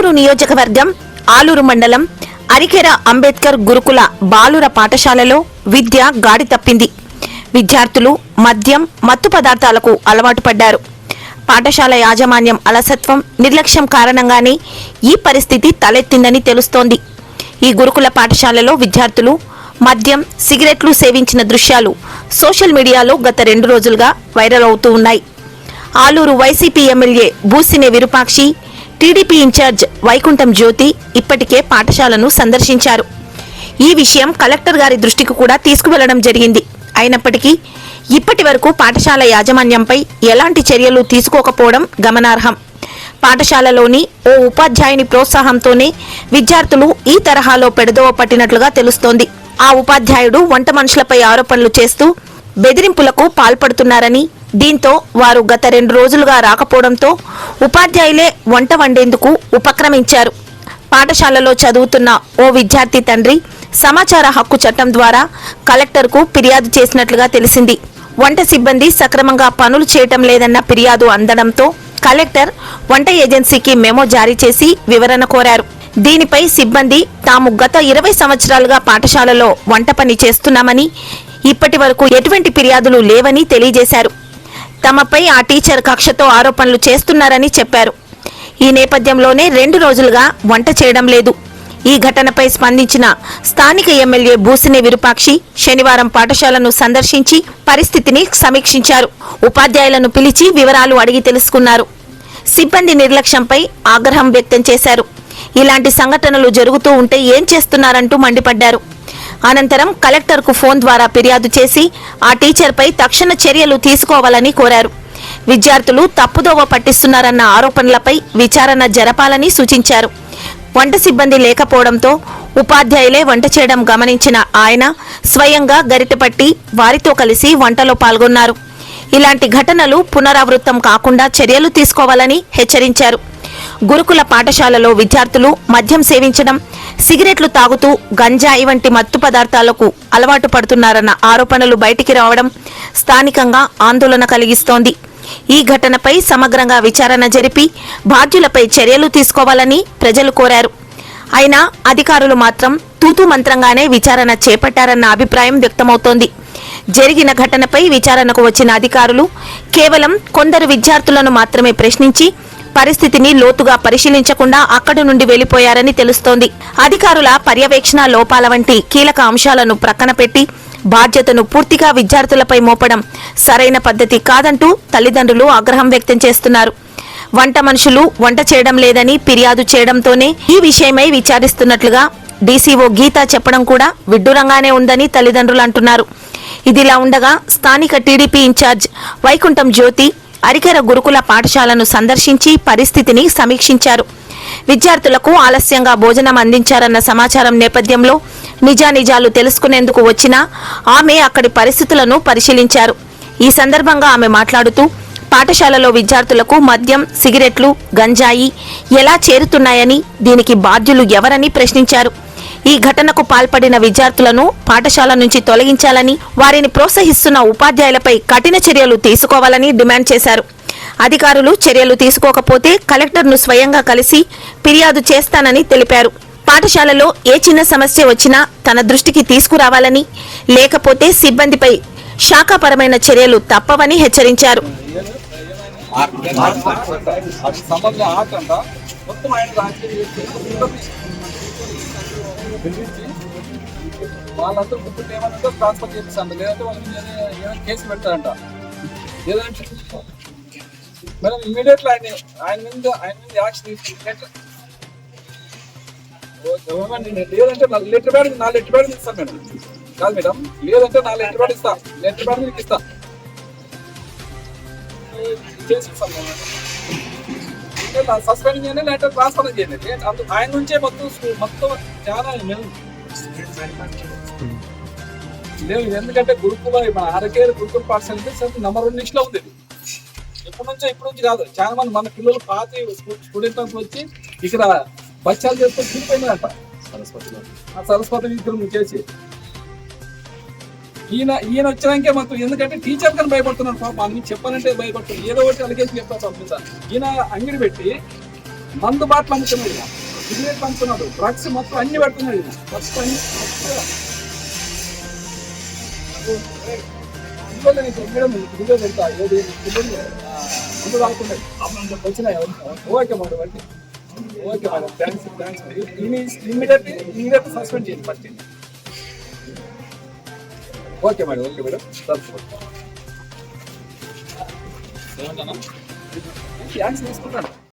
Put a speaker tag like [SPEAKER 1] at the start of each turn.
[SPEAKER 1] ఆలూరు నియోజకవర్గం ఆలూరు మండలం అరికెర అంబేద్కర్ గురుకుల బాలుర పాఠశాలలో విద్య గాడి తప్పింది. విద్యార్థులు మద్యం, మత్తు పదార్థాలకు అలవాటు పడ్డారు. పాఠశాల యాజమాన్యం అలసత్వం, నిర్లక్ష్యం కారణంగానే ఈ పరిస్థితి తలెత్తిందని తెలుస్తోంది. ఈ గురుకుల పాఠశాలలో విద్యార్థులు మద్యం, సిగరెట్లు సేవించిన దృశ్యాలు సోషల్ మీడియాలో గత 2 రోజులుగా వైరల్ అవుతూ ఉన్నాయి. Aluru YCP MLA Busine Virupakshi, TDP incharge Vaikuntham Jyothi ఇప్పటికే పాఠశాలను సందర్శించారు. ఈ విషయం కలెక్టర్ గారి దృష్టికి కూడా తీసుకువెళ్లడం జరిగింది. అయినప్పటికీ ఇప్పటి వరకు పాఠశాల యాజమాన్యంపై ఎలాంటి చర్యలు తీసుకోకపోవడం గమనార్హం. పాఠశాలలోని ఓ ఉపాధ్యాయుని ప్రోత్సాహంతోనే విద్యార్థులు ఈ తరహాలో పెడదోవ పట్టినట్లుగా తెలుస్తోంది. ఆ ఉపాధ్యాయుడు వంట మనుషులపై ఆరోపణలు చేస్తూ బెదిరింపులకు పాల్పడుతున్నారని, దీంతో వారు గత 2 రోజులుగా రాకపోవడంతో ఉపాధ్యాయులే వంట వండేందుకు ఉపక్రమించారు. పాఠశాలలో చదువుతున్న ఓ విద్యార్థి తండ్రి సమాచార హక్కు చట్టం ద్వారా కలెక్టర్కు ఫిర్యాదు చేసినట్లుగా తెలిసింది. వంట సిబ్బంది సక్రమంగా పనులు చేయటం లేదన్న ఫిర్యాదు అందడంతో కలెక్టర్ వంట ఏజెన్సీకి మెమో జారీ చేసి వివరణ కోరారు. దీనిపై సిబ్బంది తాము గత 20 సంవత్సరాలుగా పాఠశాలలో వంట పని చేస్తున్నామని, ఇప్పటి వరకు ఎటువంటి ఫిర్యాదులు లేవని తెలియజేశారు. తమపై ఆ టీచర్ కక్షతో ఆరోపణలు చేస్తున్నారని చెప్పారు. ఈ నేపథ్యంలోనే 2 రోజులుగా వంట చేయడం లేదు. ఈ ఘటనపై స్పందించిన స్థానిక ఎమ్మెల్యే బూసినే విరూపాక్షి శనివారం పాఠశాలను సందర్శించి పరిస్థితిని సమీక్షించారు. ఉపాధ్యాయులను పిలిచి వివరాలు అడిగి తెలుసుకున్నారు. సిబ్బంది నిర్లక్ష్యంపై ఆగ్రహం వ్యక్తం చేశారు. ఇలాంటి సంఘటనలు జరుగుతూ ఉంటే ఏం చేస్తున్నారంటూ మండిపడ్డారు. అనంతరం కలెక్టర్కు ఫోన్ ద్వారా ఫిర్యాదు చేసి ఆ టీచర్పై తక్షణ చర్యలు తీసుకోవాలని కోరారు. విద్యార్థులు తప్పుదోవ పట్టిస్తున్నారన్న ఆరోపణలపై విచారణ జరపాలని సూచించారు. వంట సిబ్బంది లేకపోవడంతో ఉపాధ్యాయులే వంట చేయడం గమనించిన ఆయన స్వయంగా గరిటెపట్టి వారితో కలిసి వంటలో పాల్గొన్నారు. ఇలాంటి ఘటనలు పునరావృతం కాకుండా చర్యలు తీసుకోవాలని హెచ్చరించారు. గురుకుల పాఠశాలలో విద్యార్థులు మద్యం సేవించడం, సిగరెట్లు తాగుతూ గంజాయి వంటి మత్తు పదార్థాలకు అలవాటు పడుతున్నారన్న ఆరోపణలు బయటికి రావడం స్థానికంగా ఆందోళన కలిగిస్తోంది. ఈ ఘటనపై సమగ్రంగా విచారణ జరిపి బాధ్యులపై చర్యలు తీసుకోవాలని ప్రజలు కోరారు. అయినా అధికారులు మాత్రం తూతూ మంత్రంగానే విచారణ చేపట్టారన్న అభిప్రాయం వ్యక్తమవుతోంది. జరిగిన ఘటనపై విచారణకు వచ్చిన అధికారులు కేవలం కొందరు విద్యార్థులను మాత్రమే ప్రశ్నించి పరిస్థితిని లోతుగా పరిశీలించకుండా అక్కడి నుండి వెళ్లిపోయారని తెలుస్తోంది. అధికారుల పర్యవేక్షణ లోపాల వంటి కీలక అంశాలను ప్రక్కన పెట్టి బాధ్యతను పూర్తిగా విద్యార్థులపై మోపడం సరైన పద్ధతి కాదంటూ తల్లిదండ్రులు ఆగ్రహం వ్యక్తం చేస్తున్నారు. వంట మనుషులు వంట చేయడం లేదని ఫిర్యాదు చేయడంతోనే ఈ విషయమై విచారిస్తున్నట్లుగా డీసీఓ గీత చెప్పడం కూడా విడ్డూరంగానే ఉందని తల్లిదండ్రులు అంటున్నారు. ఇదిలా ఉండగా స్థానిక టీడీపీ ఇన్ఛార్జ్ వైకుంఠం జ్యోతి అరికెర గురుకుల పాఠశాలను సందర్శించి పరిస్థితిని సమీక్షించారు. విద్యార్థులకు ఆలస్యంగా భోజనం అందించారన్న సమాచారం నేపథ్యంలో నిజానిజాలు తెలుసుకునేందుకు వచ్చిన ఆమె అక్కడి పరిస్థితులను పరిశీలించారు. ఈ సందర్భంగా ఆమె మాట్లాడుతూ పాఠశాలలో విద్యార్థులకు మద్యం, సిగరెట్లు, గంజాయి ఎలా చేరుతున్నాయని, దీనికి బాధ్యులు ఎవరని ప్రశ్నించారు. ఈ ఘటనకు పాల్పడిన విద్యార్థులను పాఠశాల నుంచి తొలగించాలని, వారిని ప్రోత్సహిస్తున్న ఉపాధ్యాయులపై కఠిన చర్యలు తీసుకోవాలని డిమాండ్ చేశారు. అధికారులు చర్యలు తీసుకోకపోతే కలెక్టర్ను స్వయంగా కలిసి ఫిర్యాదు చేస్తానని తెలిపారు. పాఠశాలలో ఏ చిన్న సమస్య వచ్చినా తన దృష్టికి తీసుకురావాలని, లేకపోతే సిబ్బందిపై శాఖాపరమైన చర్యలు తప్పవని హెచ్చరించారు.
[SPEAKER 2] వాళ్ళందరూ గుర్తు ఏమన్నా ట్రాన్స్ఫర్ చేపిస్తాను, లేదంటే వాళ్ళు ఏమైనా కేసు పెడతారంట. లేదంటే మేడం ఇమీడియట్లీ ఆయన మీద యాక్షన్ తీసుకుంటే, లేదంటే నా లెటర్ ప్యాడ్ ఇస్తాను మేడం. కాదు మేడం, లేదంటే నా లెటర్ ప్యాడ్ ఇస్తా, లెటర్ ప్యాడ్ మీకు ఇస్తా చేసి ఇస్తాను మేడం. సస్పెండ్ చేయండి, లేదంటే ట్రాన్స్ఫర్ చేయండి. ఆయన నుంచే మొత్తం చాలా లేదు. ఎందుకంటే గురుకుల అరకేరు గురుకుల పాఠశాల నెంబర్ 1 లిస్ట్ లో ఉంది. ఎప్పటి నుంచి కాదు, చాలా మంది మన పిల్లలు పాతి స్టూడెంట్ వచ్చి ఇక్కడ బచ్చాలు చేసుకొని తిరిగిపోయిందంట సరస్వతి విగ్రహం చేసి. ఈయన వచ్చినాకే మాకు, ఎందుకంటే టీచర్ కానీ భయపడుతున్నాడు పాప, అన్ని చెప్పాలంటే భయపడుతుంది. ఏదో ఒకటి అలిగేసి చెప్తా పంపిస్తా. ఈయన అంగడి పెట్టి మందు బాటలు అమ్ముతున్నాడు ఈయన, సిగరెట్లు అమ్ముతున్నాడు, డ్రగ్స్ మొత్తం అన్ని పెడుతున్నాడు ఈయన. మొత్తం అన్ని పిల్లలు నీకు మేడం పిల్లలు పెడతా ఏది పిల్లలు ముందు రాకున్నాయి వచ్చినాయి. ఓకే మేడం అంటే okay madam thanks immediate suspend చేయండి ఫస్ట్. ఓకే మేడం యాక్షన్ తీసుకుంటాను.